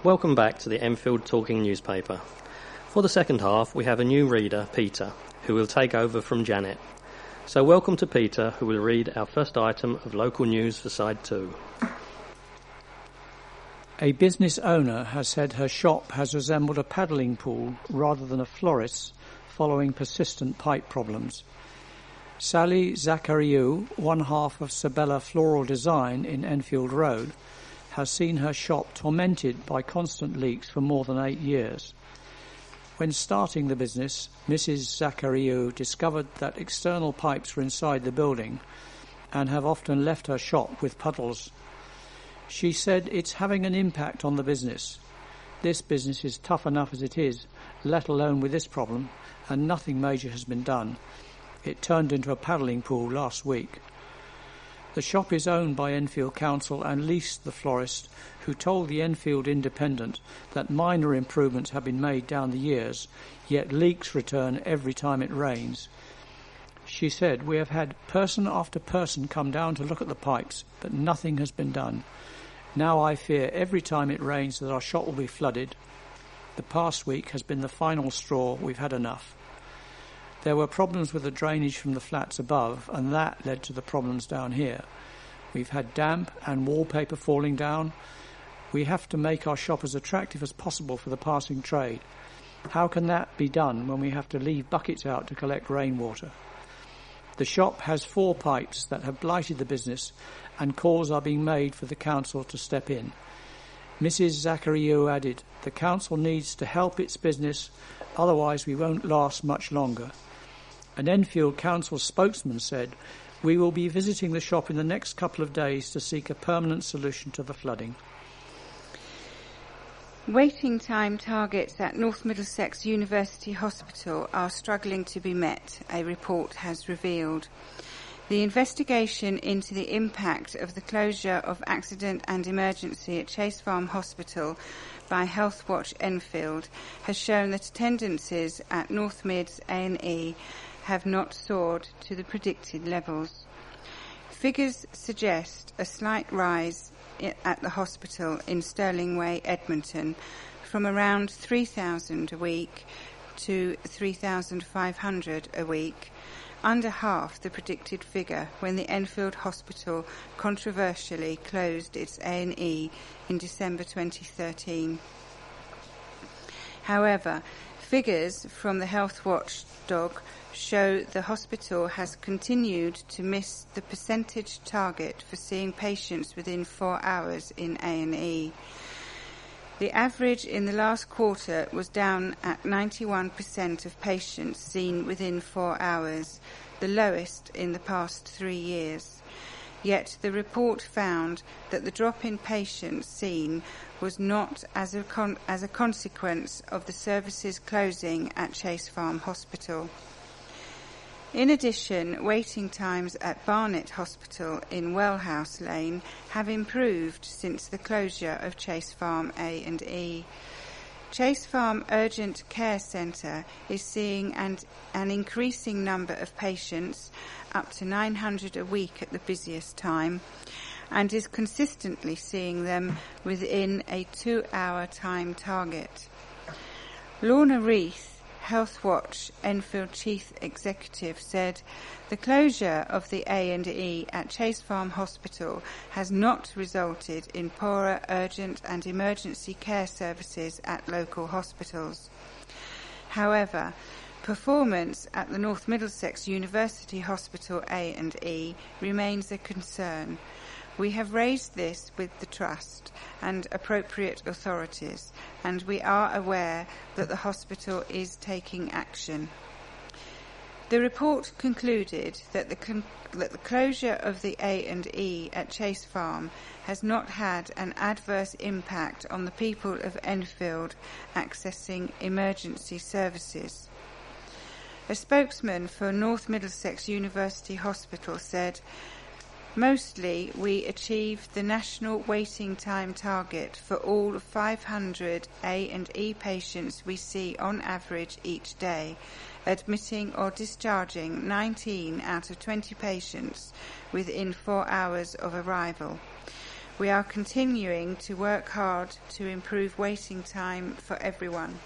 Welcome back to the Enfield Talking Newspaper. For the second half, we have a new reader, Peter, who will take over from Janet. So welcome to Peter, who will read our first item of local news for Side 2. A business owner has said her shop has resembled a paddling pool rather than a florist's following persistent pipe problems. Sally Zachariou, one half of Sabella Floral Design in Enfield Road, has seen her shop tormented by constant leaks for more than 8 years. When starting the business, Mrs. Zachariou discovered that external pipes were inside the building and have often left her shop with puddles. She said it's having an impact on the business. This business is tough enough as it is, let alone with this problem, and nothing major has been done. It turned into a paddling pool last week. The shop is owned by Enfield Council and leased the florist, who told the Enfield Independent that minor improvements have been made down the years, yet leaks return every time it rains. She said, "We have had person after person come down to look at the pipes, but nothing has been done. Now I fear every time it rains that our shop will be flooded. The past week has been the final straw. We've had enough." There were problems with the drainage from the flats above, and that led to the problems down here. We've had damp and wallpaper falling down. We have to make our shop as attractive as possible for the passing trade. How can that be done when we have to leave buckets out to collect rainwater? The shop has 4 pipes that have blighted the business, and calls are being made for the council to step in. Mrs. Zachariou added, "The council needs to help its business, otherwise we won't last much longer." An Enfield Council spokesman said, "We will be visiting the shop in the next couple of days to seek a permanent solution to the flooding." Waiting time targets at North Middlesex University Hospital are struggling to be met, a report has revealed. The investigation into the impact of the closure of accident and emergency at Chase Farm Hospital by Healthwatch Enfield has shown that attendances at North Mid's A&E have not soared to the predicted levels. Figures suggest a slight rise at the hospital in Stirling Way, Edmonton, from around 3,000 a week to 3,500 a week, under half the predicted figure when the Enfield Hospital controversially closed its A&E in December 2013. However, figures from the Health Watchdog show the hospital has continued to miss the percentage target for seeing patients within 4 hours in A&E. The average in the last quarter was down at 91% of patients seen within 4 hours, the lowest in the past 3 years. Yet the report found that the drop in patients seen was not as a consequence of the services closing at Chase Farm Hospital. In addition, waiting times at Barnet Hospital in Wellhouse Lane have improved since the closure of Chase Farm A&E. Chase Farm Urgent Care Centre is seeing an increasing number of patients, up to 900 a week at the busiest time, and is consistently seeing them within a 2-hour time target. Lorna Reith, Healthwatch Enfield Chief Executive, said the closure of the A&E at Chase Farm Hospital has not resulted in poorer urgent and emergency care services at local hospitals. However, performance at the North Middlesex University Hospital A&E remains a concern. We have raised this with the Trust and appropriate authorities, and we are aware that the hospital is taking action. The report concluded that the closure of the A&E at Chase Farm has not had an adverse impact on the people of Enfield accessing emergency services. A spokesman for North Middlesex University Hospital said, "Mostly we achieved the national waiting time target for all 500 A&E patients we see on average each day, admitting or discharging 19 out of 20 patients within 4 hours of arrival. We are continuing to work hard to improve waiting time for everyone.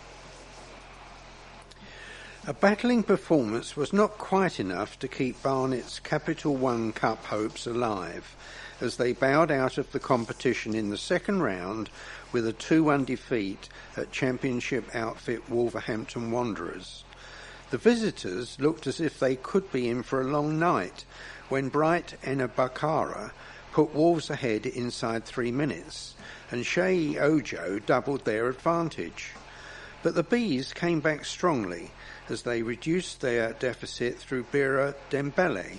A battling performance was not quite enough to keep Barnet's Capital One Cup hopes alive, as they bowed out of the competition in the second round with a 2-1 defeat at Championship outfit Wolverhampton Wanderers. The visitors looked as if they could be in for a long night when Bright Enabakara put Wolves ahead inside 3 minutes, and Sheyi Ojo doubled their advantage. But the Bees came back strongly as they reduced their deficit through Bira Dembele,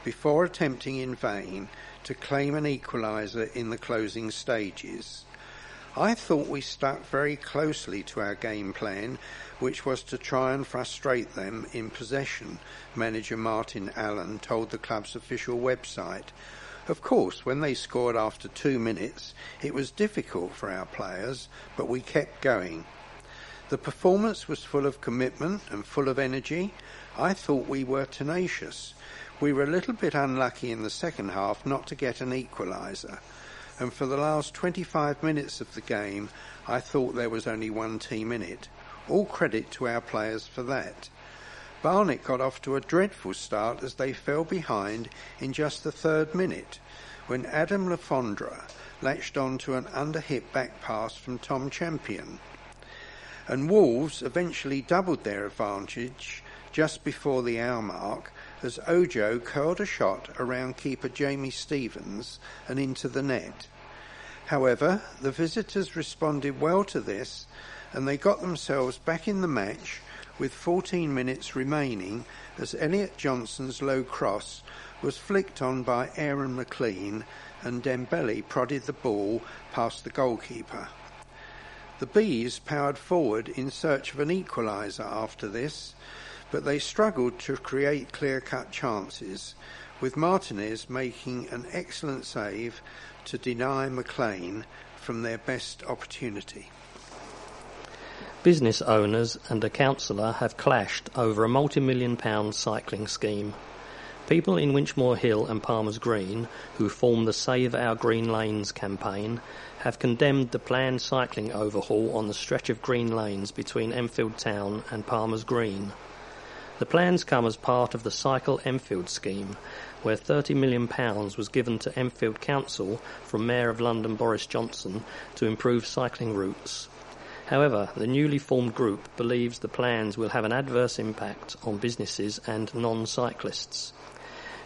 before attempting in vain to claim an equaliser in the closing stages. I thought we stuck very closely to our game plan, which was to try and frustrate them in possession, manager Martin Allen told the club's official website. Of course, when they scored after 2 minutes, it was difficult for our players, but we kept going. The performance was full of commitment and full of energy. I thought we were tenacious. We were a little bit unlucky in the second half not to get an equaliser, and for the last 25 minutes of the game, I thought there was only one team in it. All credit to our players for that. Barnet got off to a dreadful start as they fell behind in just the 3rd minute, when Adam Lafondra latched on to an under-hit back pass from Tom Champion. And Wolves eventually doubled their advantage just before the hour mark as Ojo curled a shot around keeper Jamie Stevens and into the net. However, the visitors responded well to this, and they got themselves back in the match with 14 minutes remaining as Elliot Johnson's low cross was flicked on by Aaron McLean and Dembele prodded the ball past the goalkeeper. The Bees powered forward in search of an equaliser after this, but they struggled to create clear-cut chances, with Martinez making an excellent save to deny McLean from their best opportunity. Business owners and a councillor have clashed over a multi-million-pound cycling scheme. People in Winchmore Hill and Palmer's Green, who form the Save Our Green Lanes campaign, have condemned the planned cycling overhaul on the stretch of green lanes between Enfield Town and Palmer's Green. The plans come as part of the Cycle Enfield scheme, where £30 million was given to Enfield Council from Mayor of London Boris Johnson to improve cycling routes. However, the newly formed group believes the plans will have an adverse impact on businesses and non-cyclists.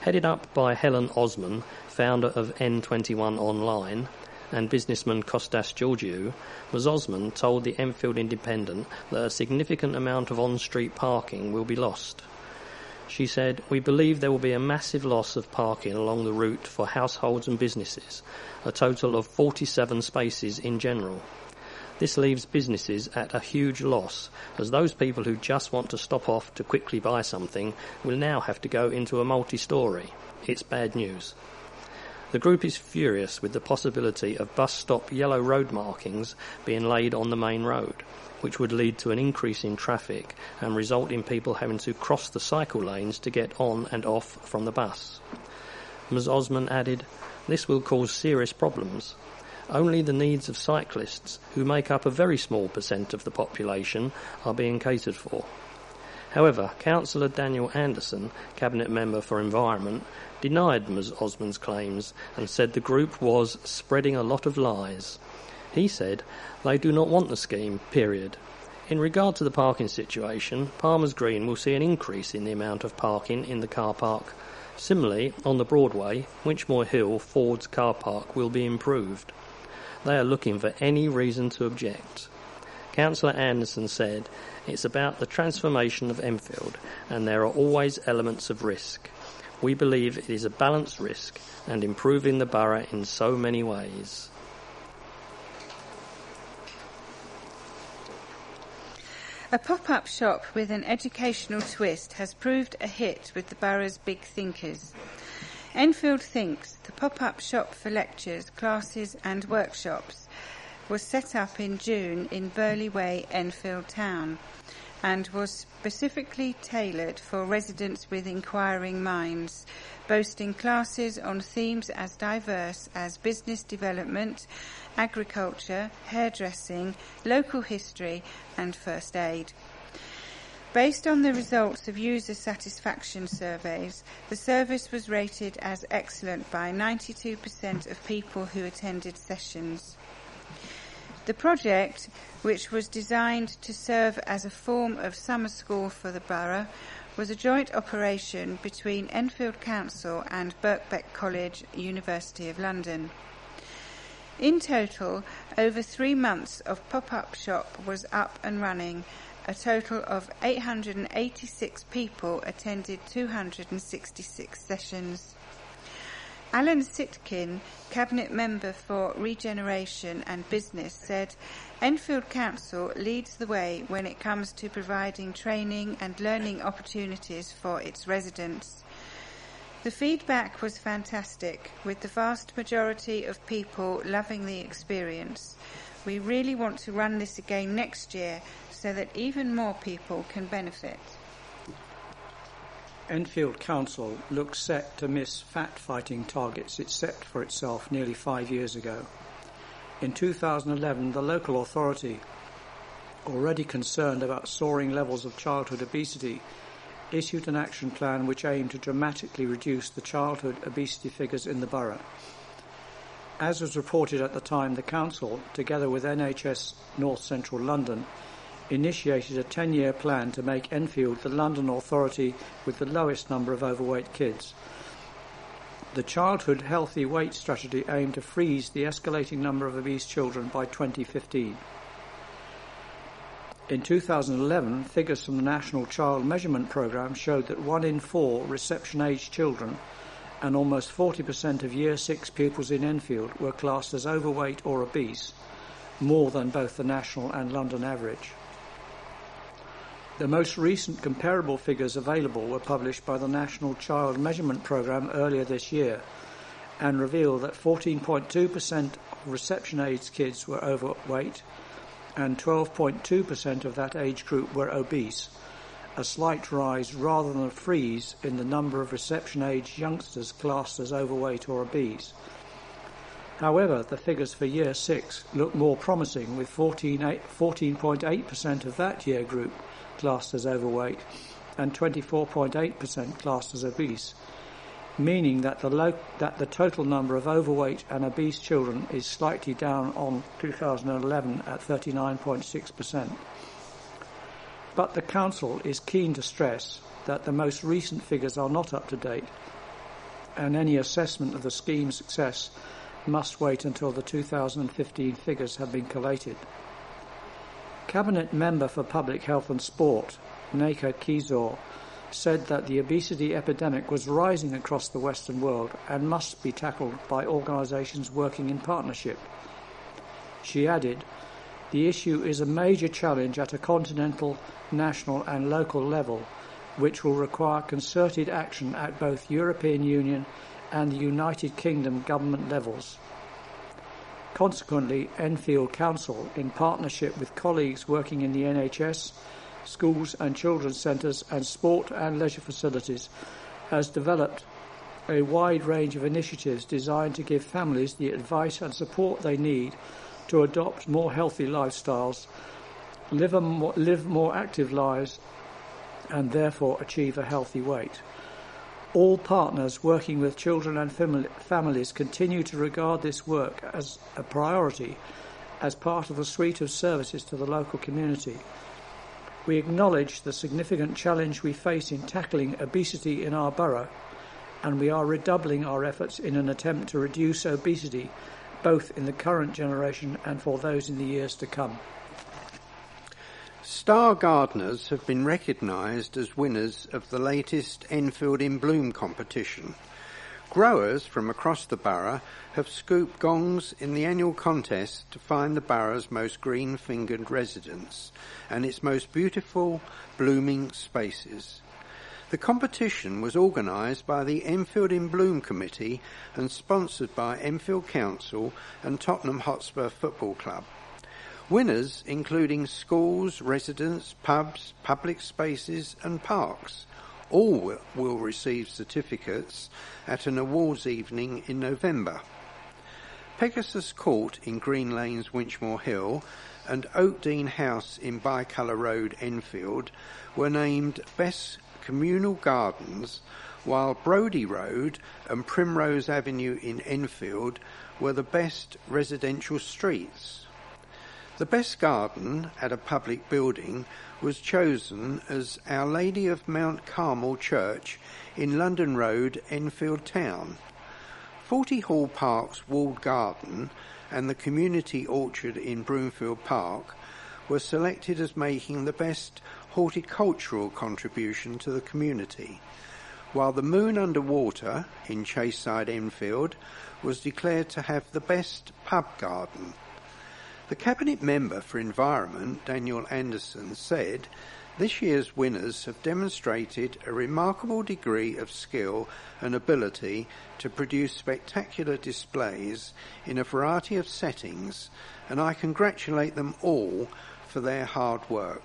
Headed up by Helen Osman, founder of N21 Online, and businessman Kostas Georgiou, Ms Osman told the Enfield Independent that a significant amount of on-street parking will be lost. She said, "We believe there will be a massive loss of parking along the route for households and businesses, a total of 47 spaces in general. This leaves businesses at a huge loss, as those people who just want to stop off to quickly buy something will now have to go into a multi-storey. It's bad news." The group is furious with the possibility of bus stop yellow road markings being laid on the main road, which would lead to an increase in traffic and result in people having to cross the cycle lanes to get on and off from the bus. Ms Osman added, "This will cause serious problems. Only the needs of cyclists, who make up a very small percent of the population, are being catered for." However, Councillor Daniel Anderson, Cabinet Member for Environment, denied Ms Osman's claims and said the group was spreading a lot of lies. He said they do not want the scheme, period. In regard to the parking situation, Palmer's Green will see an increase in the amount of parking in the car park. Similarly, on the Broadway, Winchmore Hill Ford's car park will be improved. They are looking for any reason to object. Councillor Anderson said, "It's about the transformation of Enfield, and there are always elements of risk. We believe it is a balanced risk and improving the borough in so many ways." A pop-up shop with an educational twist has proved a hit with the borough's big thinkers. Enfield Thinks, the pop-up shop for lectures, classes and workshops, was set up in June in Burley Way, Enfield Town. and was specifically tailored for residents with inquiring minds, boasting classes on themes as diverse as business development, agriculture, hairdressing, local history and first aid. Based on the results of user satisfaction surveys, the service was rated as excellent by 92% of people who attended sessions. The project, which was designed to serve as a form of summer school for the borough, was a joint operation between Enfield Council and Birkbeck College, University of London. In total, over 3 months of pop-up shop was up and running. A total of 886 people attended 266 sessions. Alan Sitkin, Cabinet Member for Regeneration and Business, said, "Enfield Council leads the way when it comes to providing training and learning opportunities for its residents. The feedback was fantastic, with the vast majority of people loving the experience. We really want to run this again next year so that even more people can benefit." Enfield Council looks set to miss fat-fighting targets it set for itself nearly 5 years ago. In 2011, the local authority, already concerned about soaring levels of childhood obesity, issued an action plan which aimed to dramatically reduce the childhood obesity figures in the borough. As was reported at the time, the Council, together with NHS North Central London, initiated a 10-year plan to make Enfield the London authority with the lowest number of overweight kids. The Childhood Healthy Weight Strategy aimed to freeze the escalating number of obese children by 2015. In 2011, figures from the National Child Measurement Programme showed that 1 in 4 reception-aged children and almost 40% of Year 6 pupils in Enfield were classed as overweight or obese, more than both the national and London average. The most recent comparable figures available were published by the National Child Measurement Programme earlier this year and reveal that 14.2% of reception-aged kids were overweight and 12.2% of that age group were obese, a slight rise rather than a freeze in the number of reception-aged youngsters classed as overweight or obese. However, the figures for Year 6 look more promising, with 14.8% of that year group classed as overweight and 24.8% classed as obese, meaning that the total number of overweight and obese children is slightly down on 2011 at 39.6%. But the Council is keen to stress that the most recent figures are not up to date, and any assessment of the scheme's success must wait until the 2015 figures have been collated. Cabinet Member for Public Health and Sport, Neka Kizor, said that the obesity epidemic was rising across the Western world and must be tackled by organisations working in partnership. She added, "The issue is a major challenge at a continental, national and local level, which will require concerted action at both European Union and the United Kingdom government levels." Consequently, Enfield Council, in partnership with colleagues working in the NHS, schools and children's centres and sport and leisure facilities, has developed a wide range of initiatives designed to give families the advice and support they need to adopt more healthy lifestyles, live more active lives, and therefore achieve a healthy weight. All partners working with children and families continue to regard this work as a priority as part of a suite of services to the local community. We acknowledge the significant challenge we face in tackling obesity in our borough, and we are redoubling our efforts in an attempt to reduce obesity both in the current generation and for those in the years to come. Star gardeners have been recognised as winners of the latest Enfield in Bloom competition. Growers from across the borough have scooped gongs in the annual contest to find the borough's most green-fingered residents and its most beautiful blooming spaces. The competition was organised by the Enfield in Bloom Committee and sponsored by Enfield Council and Tottenham Hotspur Football Club. Winners including schools, residents, pubs, public spaces and parks all will receive certificates at an awards evening in November. Pegasus Court in Green Lanes, Winchmore Hill, and Oakdean House in Bicolour Road, Enfield, were named Best Communal Gardens, while Brodie Road and Primrose Avenue in Enfield were the best residential streets. The best garden at a public building was chosen as Our Lady of Mount Carmel Church in London Road, Enfield Town. 40 Hall Park's walled garden and the community orchard in Broomfield Park were selected as making the best horticultural contribution to the community, while the Moon Underwater in Chaseside, Enfield, was declared to have the best pub garden. The Cabinet Member for Environment, Daniel Anderson, said, "This year's winners have demonstrated a remarkable degree of skill and ability to produce spectacular displays in a variety of settings, and I congratulate them all for their hard work."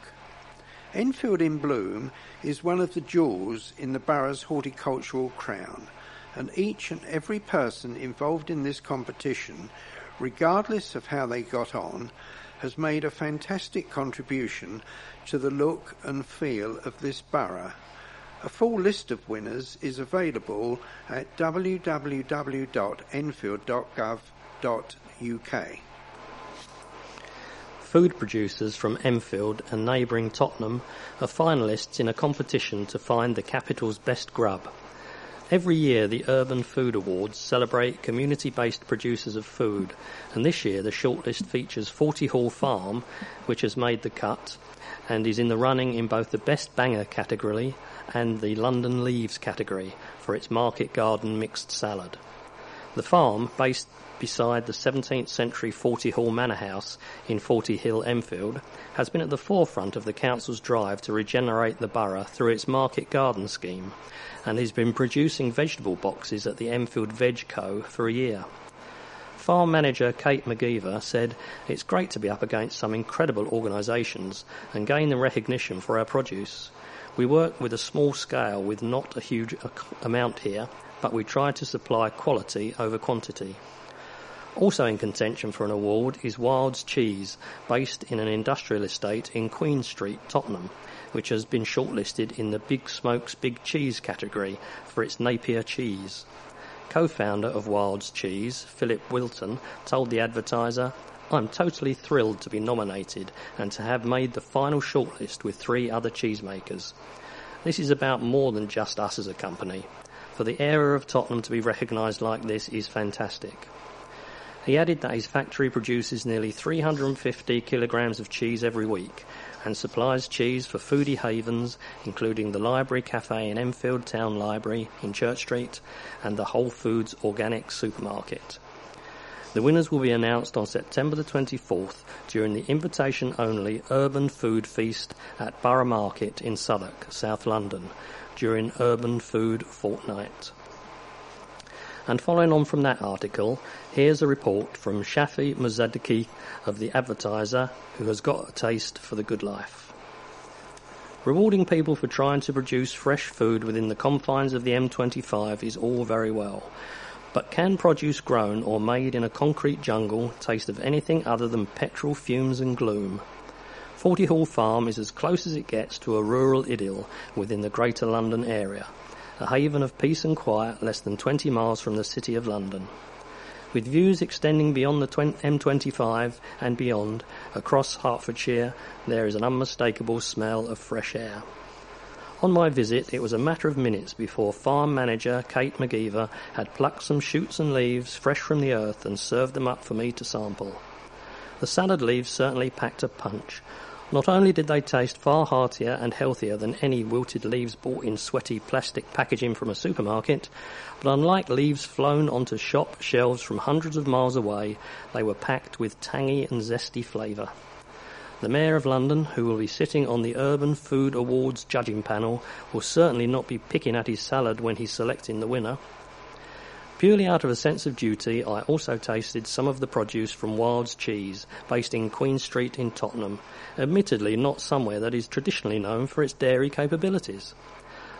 Enfield in Bloom is one of the jewels in the borough's horticultural crown, and each and every person involved in this competition, regardless of how they got on, has made a fantastic contribution to the look and feel of this borough. A full list of winners is available at www.enfield.gov.uk. Food producers from Enfield and neighbouring Tottenham are finalists in a competition to find the capital's best grub. Every year the Urban Food Awards celebrate community-based producers of food, and this year the shortlist features 40 Hall Farm, which has made the cut and is in the running in both the Best Banger category and the London Leaves category for its market garden mixed salad. The farm, based beside the 17th century 40 Hall Manor House in 40 Hill, Enfield, has been at the forefront of the council's drive to regenerate the borough through its market garden scheme, and has been producing vegetable boxes at the Enfield Veg Co. for a year. Farm manager Kate McGeever said, "It's great to be up against some incredible organisations and gain the recognition for our produce. We work with a small scale with not a huge amount here, but we try to supply quality over quantity." Also in contention for an award is Wild's Cheese, based in an industrial estate in Queen Street, Tottenham, which has been shortlisted in the Big Smokes Big Cheese category for its Napier cheese. Co-founder of Wild's Cheese, Philip Wilton, told the Advertiser, "I'm totally thrilled to be nominated and to have made the final shortlist with 3 other cheesemakers. This is about more than just us as a company. For the area of Tottenham to be recognised like this is fantastic." He added that his factory produces nearly 350 kilograms of cheese every week and supplies cheese for foodie havens, including the Library Cafe in Enfield Town Library in Church Street and the Whole Foods Organic Supermarket. The winners will be announced on September the 24th during the invitation-only Urban Food Feast at Borough Market in Southwark, South London, during Urban Food Fortnight. And following on from that article, here's a report from Shafi Muzaddiki of the Advertiser, who has got a taste for the good life. Rewarding people for trying to produce fresh food within the confines of the M25 is all very well, but can produce grown or made in a concrete jungle taste of anything other than petrol fumes and gloom? 40 Hall Farm is as close as it gets to a rural idyll within the Greater London area, a haven of peace and quiet less than 20 miles from the City of London. With views extending beyond the M25 and beyond, across Hertfordshire, there is an unmistakable smell of fresh air. On my visit, it was a matter of minutes before farm manager Kate McGeever had plucked some shoots and leaves fresh from the earth and served them up for me to sample. The salad leaves certainly packed a punch. Not only did they taste far heartier and healthier than any wilted leaves bought in sweaty plastic packaging from a supermarket, but unlike leaves flown onto shop shelves from hundreds of miles away, they were packed with tangy and zesty flavour. The Mayor of London, who will be sitting on the Urban Food Awards judging panel, will certainly not be picking at his salad when he's selecting the winner. Purely out of a sense of duty, I also tasted some of the produce from Wild's Cheese, based in Queen Street in Tottenham, admittedly not somewhere that is traditionally known for its dairy capabilities.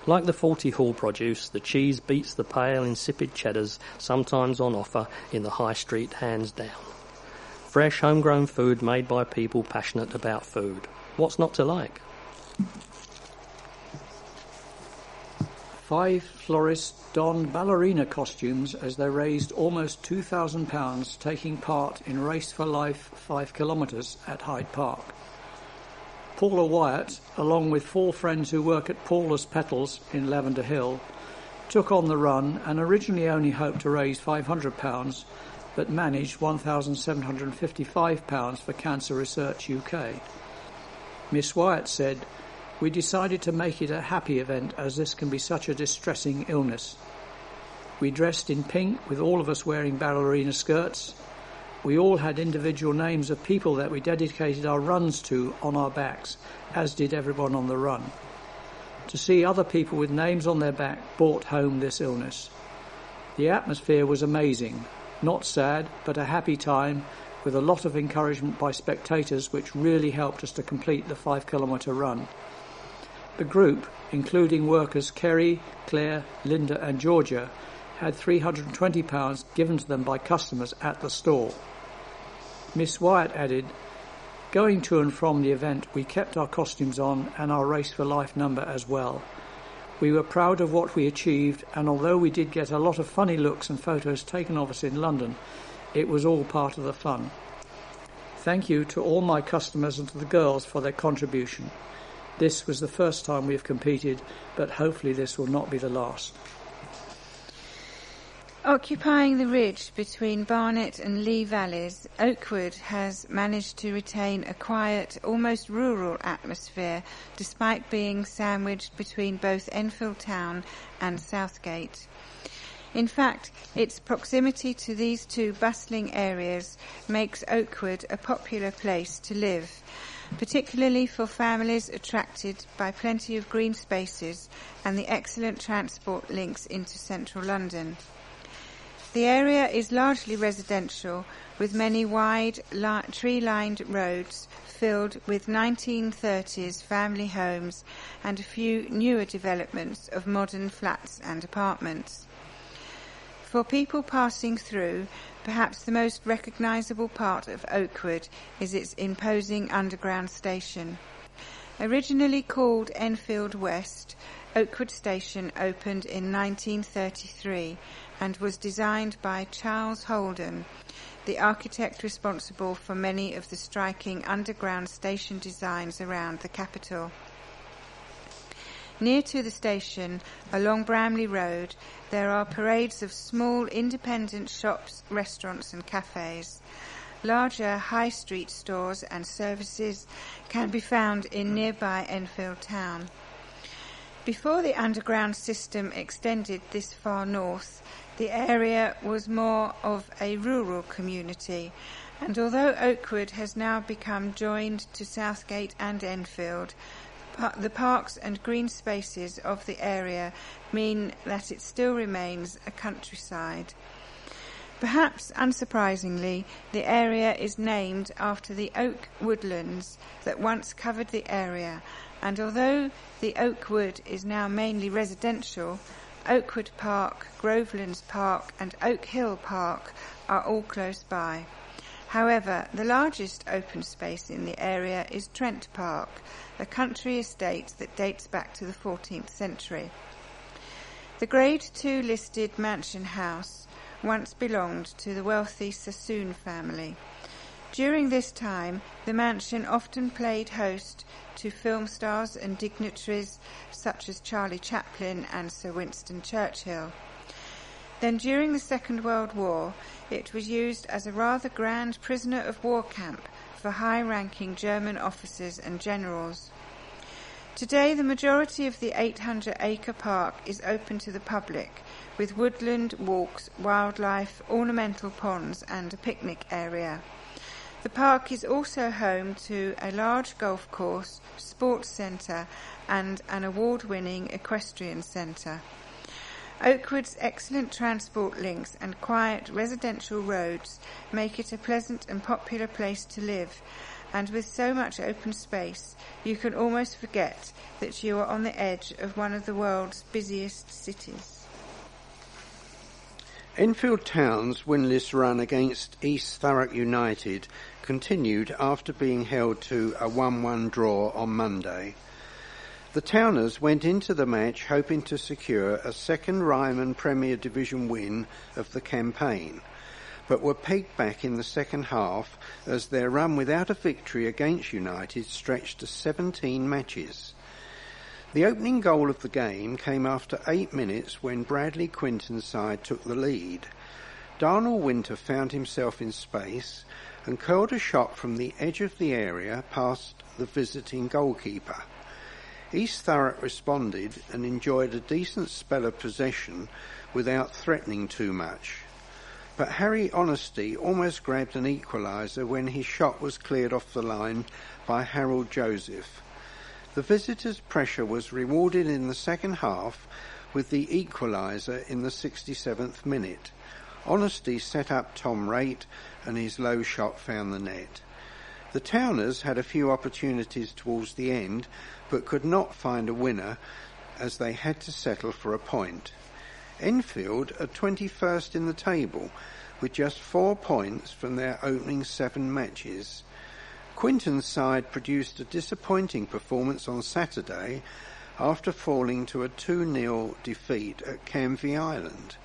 Like the Faulty Hall produce, the cheese beats the pale, insipid cheddars sometimes on offer in the high street hands down. Fresh, homegrown food made by people passionate about food. What's not to like? 5 florists donned ballerina costumes as they raised almost £2,000 taking part in Race for Life 5 kilometres at Hyde Park. Paula Wyatt, along with 4 friends who work at Paula's Petals in Lavender Hill, took on the run and originally only hoped to raise £500, but managed £1,755 for Cancer Research UK. Miss Wyatt said, "We decided to make it a happy event as this can be such a distressing illness. We dressed in pink with all of us wearing ballerina skirts. We all had individual names of people that we dedicated our runs to on our backs, as did everyone on the run. To see other people with names on their back brought home this illness. The atmosphere was amazing, not sad, but a happy time with a lot of encouragement by spectators which really helped us to complete the 5 kilometre run. The group, including workers Kerry, Claire, Linda and Georgia, had £320 given to them by customers at the store." Miss Wyatt added, "Going to and from the event, we kept our costumes on and our Race for Life number as well. We were proud of what we achieved, and although we did get a lot of funny looks and photos taken of us in London, it was all part of the fun. Thank you to all my customers and to the girls for their contribution. This was the first time we have competed, but hopefully this will not be the last." Occupying the ridge between Barnet and Lee Valleys, Oakwood has managed to retain a quiet, almost rural atmosphere despite being sandwiched between both Enfield Town and Southgate. In fact, its proximity to these two bustling areas makes Oakwood a popular place to live, particularly for families attracted by plenty of green spaces and the excellent transport links into central London. The area is largely residential, with many wide, tree-lined roads filled with 1930s family homes and a few newer developments of modern flats and apartments. For people passing through, perhaps the most recognisable part of Oakwood is its imposing underground station. Originally called Enfield West, Oakwood Station opened in 1933 and was designed by Charles Holden, the architect responsible for many of the striking underground station designs around the capital. Near to the station, along Bramley Road, there are parades of small independent shops, restaurants and cafes. Larger high street stores and services can be found in nearby Enfield Town. Before the underground system extended this far north, the area was more of a rural community, and although Oakwood has now become joined to Southgate and Enfield, the parks and green spaces of the area mean that it still remains a countryside. Perhaps unsurprisingly, the area is named after the oak woodlands that once covered the area, and although the oak wood is now mainly residential, Oakwood Park, Grovelands Park and Oak Hill Park are all close by. However, the largest open space in the area is Trent Park, a country estate that dates back to the 14th century. The Grade 2 listed mansion house once belonged to the wealthy Sassoon family. During this time, the mansion often played host to film stars and dignitaries such as Charlie Chaplin and Sir Winston Churchill. Then during the Second World War, it was used as a rather grand prisoner of war camp for high-ranking German officers and generals. Today, the majority of the 800-acre park is open to the public, with woodland, walks, wildlife, ornamental ponds and a picnic area. The park is also home to a large golf course, sports centre and an award-winning equestrian centre. Oakwood's excellent transport links and quiet residential roads make it a pleasant and popular place to live, and with so much open space, you can almost forget that you are on the edge of one of the world's busiest cities. Enfield Town's winless run against East Thurrock United continued after being held to a 1-1 draw on Monday. The Towners went into the match hoping to secure a second Ryman Premier Division win of the campaign, but were pegged back in the second half as their run without a victory against United stretched to 17 matches. The opening goal of the game came after 8 minutes when Bradley Quinton's side took the lead. Darnell Winter found himself in space and curled a shot from the edge of the area past the visiting goalkeeper. East Thurrock responded and enjoyed a decent spell of possession without threatening too much. But Harry Honesty almost grabbed an equaliser when his shot was cleared off the line by Harold Joseph. The visitors' pressure was rewarded in the second half with the equaliser in the 67th minute. Honesty set up Tom Raitt and his low shot found the net. The Towners had a few opportunities towards the end but could not find a winner as they had to settle for a point. Enfield are 21st in the table with just 4 points from their opening 7 matches. Quinton's side produced a disappointing performance on Saturday after falling to a 2-0 defeat at Canvey Island.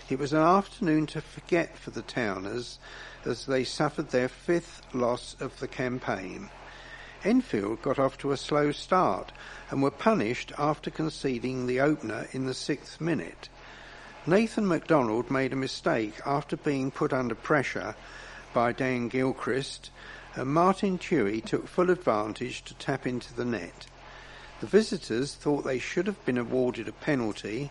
It was an afternoon to forget for the Towners as they suffered their 5th loss of the campaign. Enfield got off to a slow start and were punished after conceding the opener in the 6th minute. Nathan MacDonald made a mistake after being put under pressure by Dan Gilchrist, and Martin Tuohy took full advantage to tap into the net. The visitors thought they should have been awarded a penalty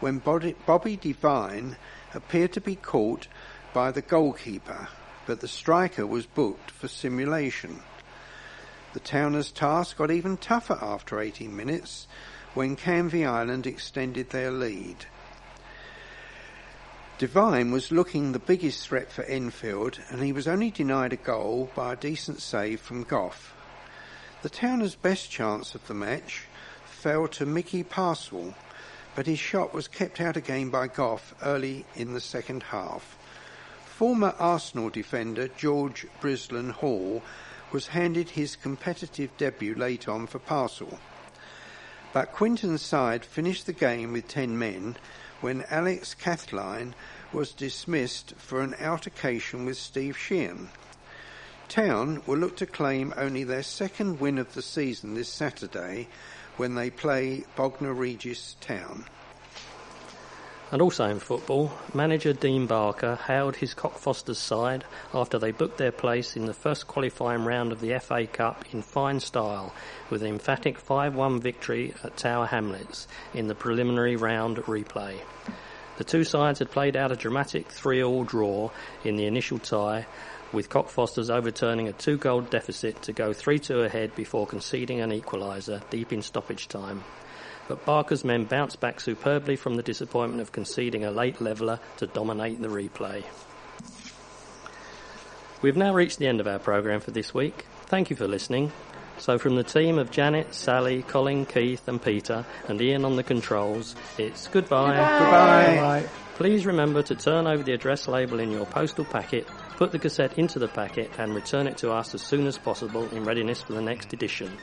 when Bobby Devine appeared to be caught by the goalkeeper, but the striker was booked for simulation. The Towners' task got even tougher after 18 minutes when Canvey Island extended their lead. Devine was looking the biggest threat for Enfield, and he was only denied a goal by a decent save from Goff. The Towners' best chance of the match fell to Mickey Parswell, but his shot was kept out again by Goff early in the second half. Former Arsenal defender George Brislan Hall was handed his competitive debut late on for Parswell. But Quinton's side finished the game with 10 men when Alex Cathline was dismissed for an altercation with Steve Sheehan. Town will look to claim only their 2nd win of the season this Saturday when they play Bognor Regis Town. And also in football, manager Dean Barker hailed his Cockfosters side after they booked their place in the first qualifying round of the FA Cup in fine style with an emphatic 5-1 victory at Tower Hamlets in the preliminary round replay. The two sides had played out a dramatic 3-3 draw in the initial tie, with Cockfosters overturning a 2-goal deficit to go 3-2 ahead before conceding an equaliser deep in stoppage time. But Barker's men bounced back superbly from the disappointment of conceding a late leveller to dominate the replay. We've now reached the end of our programme for this week. Thank you for listening. So from the team of Janet, Sally, Colin, Keith and Peter and Ian on the controls, it's goodbye. Goodbye. Please remember to turn over the address label in your postal packet, put the cassette into the packet and return it to us as soon as possible in readiness for the next edition.